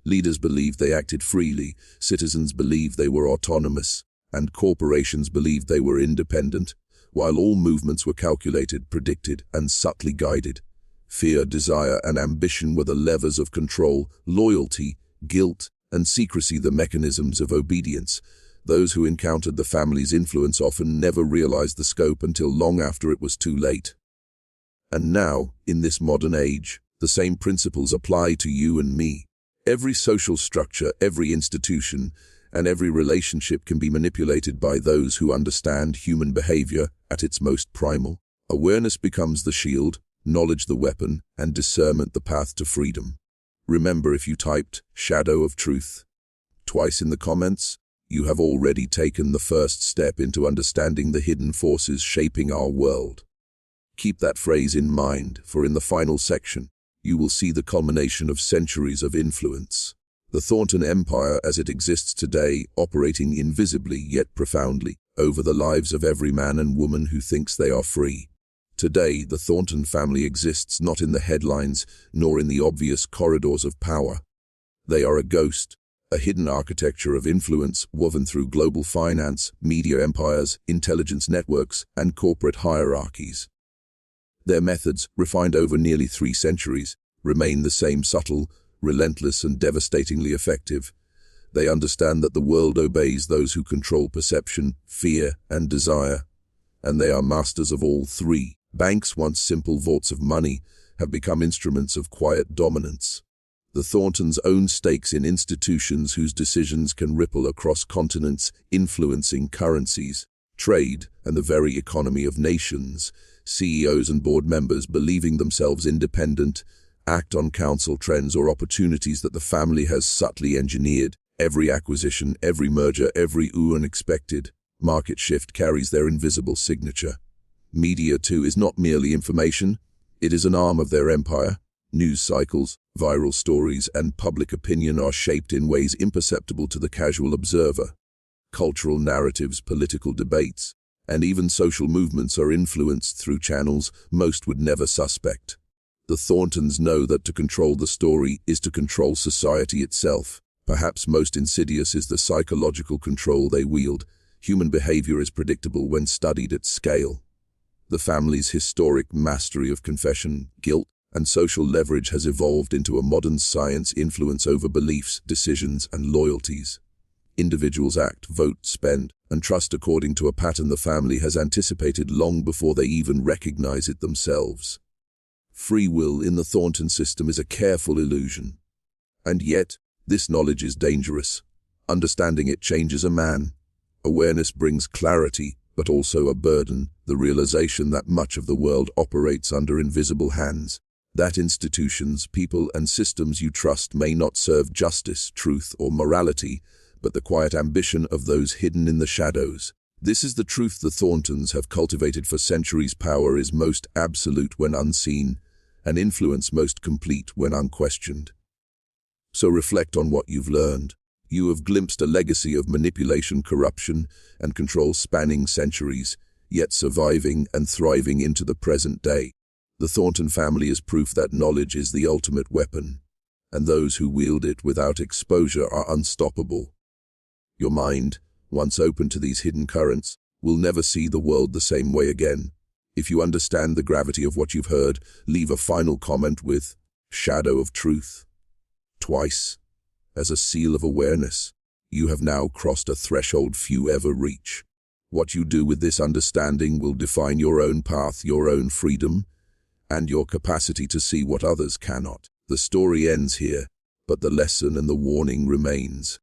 Leaders believed they acted freely, citizens believed they were autonomous, and corporations believed they were independent, while all movements were calculated, predicted, and subtly guided. Fear, desire, and ambition were the levers of control, loyalty, guilt, and secrecy the mechanisms of obedience. Those who encountered the family's influence often never realized the scope until long after it was too late. And now, in this modern age, the same principles apply to you and me. Every social structure, every institution, and every relationship can be manipulated by those who understand human behavior at its most primal. Awareness becomes the shield, knowledge the weapon, and discernment the path to freedom. Remember, if you typed "shadow of truth" twice in the comments, you have already taken the first step into understanding the hidden forces shaping our world. Keep that phrase in mind, for in the final section, you will see the culmination of centuries of influence. The Thornton Empire as it exists today, operating invisibly yet profoundly over the lives of every man and woman who thinks they are free. Today, the Thornton family exists not in the headlines, nor in the obvious corridors of power. They are a ghost, a hidden architecture of influence woven through global finance, media empires, intelligence networks, and corporate hierarchies. Their methods, refined over nearly 3 centuries, remain the same: subtle, relentless, and devastatingly effective. They understand that the world obeys those who control perception, fear, and desire, and they are masters of all three. Banks, once simple vaults of money, have become instruments of quiet dominance. The Thorntons own stakes in institutions whose decisions can ripple across continents, influencing currencies, trade, and the very economy of nations. CEOs and board members, believing themselves independent, act on council trends or opportunities that the family has subtly engineered. Every acquisition, every merger, every unexpected market shift carries their invisible signature. Media, too, is not merely information. It is an arm of their empire. News cycles, viral stories, and public opinion are shaped in ways imperceptible to the casual observer. Cultural narratives, political debates, and even social movements are influenced through channels most would never suspect. The Thorntons know that to control the story is to control society itself. Perhaps most insidious is the psychological control they wield. Human behavior is predictable when studied at scale. The family's historic mastery of confession, guilt, and social leverage has evolved into a modern science influence over beliefs, decisions, and loyalties. Individuals act, vote, spend, and trust according to a pattern the family has anticipated long before they even recognize it themselves. Free will in the Thornton system is a careful illusion. And yet, this knowledge is dangerous. Understanding it changes a man. Awareness brings clarity, but also a burden, the realization that much of the world operates under invisible hands. That institutions, people, and systems you trust may not serve justice, truth, or morality, but the quiet ambition of those hidden in the shadows. This is the truth the Thorntons have cultivated for centuries. Power is most absolute when unseen, and influence most complete when unquestioned. So reflect on what you've learned. You have glimpsed a legacy of manipulation, corruption, and control spanning centuries, yet surviving and thriving into the present day. The Thornton family is proof that knowledge is the ultimate weapon, and those who wield it without exposure are unstoppable. Your mind, once open to these hidden currents, will never see the world the same way again. If you understand the gravity of what you've heard, leave a final comment with "Shadow of Truth" twice, as a seal of awareness. You have now crossed a threshold few ever reach. What you do with this understanding will define your own path, your own freedom, and your capacity to see what others cannot. The story ends here, but the lesson and the warning remains.